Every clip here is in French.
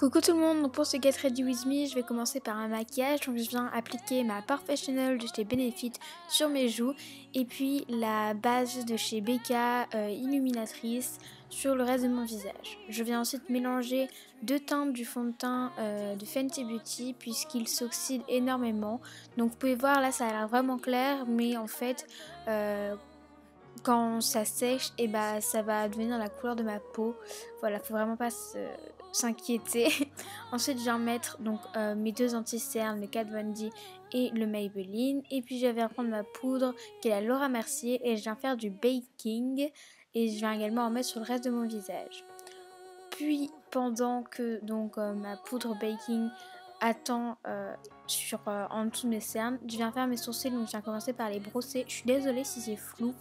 Coucou tout le monde, donc pour ce Get Ready With Me, je vais commencer par un maquillage. Donc je viens appliquer ma Professional de chez Benefit sur mes joues et puis la base de chez Becca illuminatrice sur le reste de mon visage. Je viens ensuite mélanger deux teintes du fond de teint de Fenty Beauty puisqu'il s'oxyde énormément. Donc vous pouvez voir là ça a l'air vraiment clair, mais en fait quand ça sèche, et bah ça va devenir la couleur de ma peau. Voilà, faut vraiment pas s'inquiéter. Ensuite, je viens mettre donc mes deux anti-cernes, le Kat Von D et le Maybelline. Et puis je viens prendre ma poudre qui est la Laura Mercier et je viens faire du baking. Et je viens également en mettre sur le reste de mon visage. Puis pendant que donc ma poudre baking attend en dessous de mes cernes, je viens faire mes sourcils. Donc je viens commencer par les brosser. Je suis désolée si c'est flou.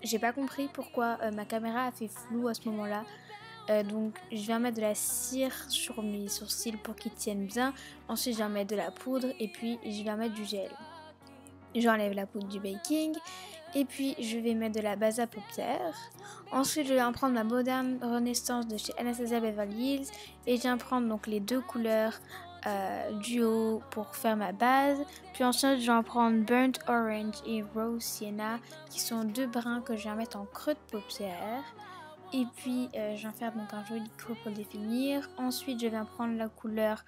J'ai pas compris pourquoi ma caméra a fait flou à ce moment-là. Donc je viens mettre de la cire sur mes sourcils pour qu'ils tiennent bien. Ensuite je viens mettre de la poudre et puis je viens mettre du gel. J'enlève la poudre du baking et puis je vais mettre de la base à paupières. Ensuite je viens prendre ma Modern Renaissance de chez Anastasia Beverly Hills et je viens prendre donc les deux couleurs duo pour faire ma base. Puis ensuite je vais en prendre Burnt Orange et Rose Sienna qui sont deux brins que je viens mettre en creux de paupières. Et puis je viens faire donc un joli creux pour le définir. Ensuite je viens prendre la couleur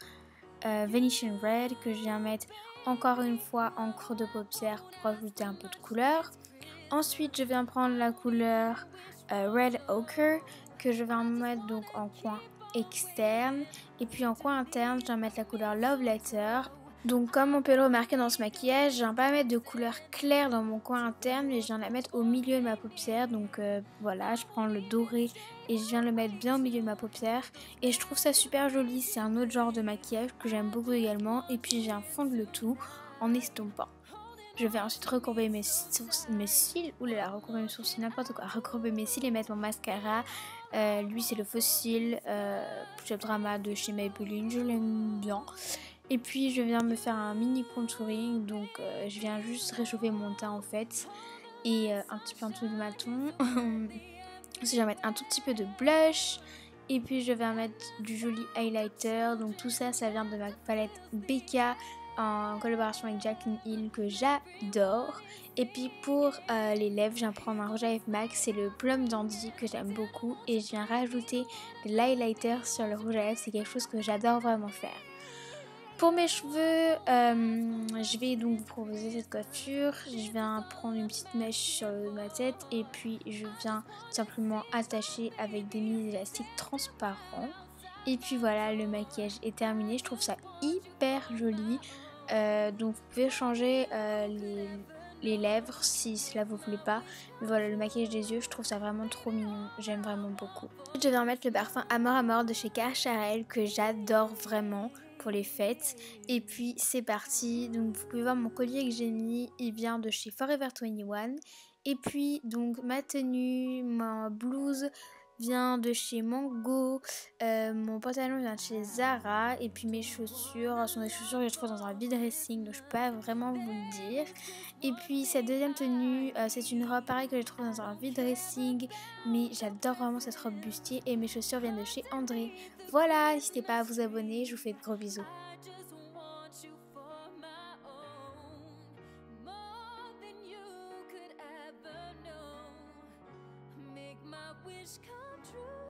Venetian Red que je viens mettre encore une fois en creux de paupières pour ajouter un peu de couleur. Ensuite je viens prendre la couleur Red Ochre que je vais mettre donc en coin externe. Et puis en coin interne je viens mettre la couleur Love Letter. Donc comme on peut le remarquer dans ce maquillage, je viens pas mettre de couleur claire dans mon coin interne, mais je viens la mettre au milieu de ma paupière. Donc voilà, je prends le doré et je viens le mettre bien au milieu de ma paupière. Et je trouve ça super joli, c'est un autre genre de maquillage que j'aime beaucoup également. Et puis je viens fondre le tout en estompant. Je vais ensuite recourber mes cils, oulala, recourber mes sourcils, n'importe quoi, recourber mes cils et mettre mon mascara. Lui c'est le Fossil Chef Drama de chez Maybelline, je l'aime bien. Et puis je viens me faire un mini contouring, donc je viens juste réchauffer mon teint en fait. Et un petit peu en dessous du menton. Ensuite je vais mettre un tout petit peu de blush. Et puis je vais mettre du joli highlighter. Donc tout ça, ça vient de ma palette Becca en collaboration avec Jaclyn Hill que j'adore. Et puis pour les lèvres, je viens prendre un rouge à lèvres MAC, c'est le Plum Dandy que j'aime beaucoup. Et je viens rajouter de l'highlighter sur le rouge à lèvres, c'est quelque chose que j'adore vraiment faire. Pour mes cheveux, je vais donc vous proposer cette coiffure. Je viens prendre une petite mèche sur ma tête et puis je viens simplement attacher avec des mini élastiques transparents. Et puis voilà, le maquillage est terminé. Je trouve ça hyper joli. Donc vous pouvez changer les lèvres si cela vous plaît pas. Mais voilà, le maquillage des yeux, je trouve ça vraiment trop mignon. J'aime vraiment beaucoup. Je viens mettre le parfum Amor Amor de chez K. Charel que j'adore vraiment pour les fêtes. Et puis c'est parti. Donc vous pouvez voir mon collier que j'ai mis, il vient de chez Forever 21. Et puis donc ma tenue, ma blouse vient de chez Mango, mon pantalon vient de chez Zara et puis mes chaussures sont des chaussures que je trouve dans un vide dressing, donc je peux pas vraiment vous le dire. Et puis cette deuxième tenue, c'est une robe pareil que je trouve dans un vide dressing, mais j'adore vraiment cette robe bustier et mes chaussures viennent de chez André. Voilà, n'hésitez pas à vous abonner, je vous fais de gros bisous.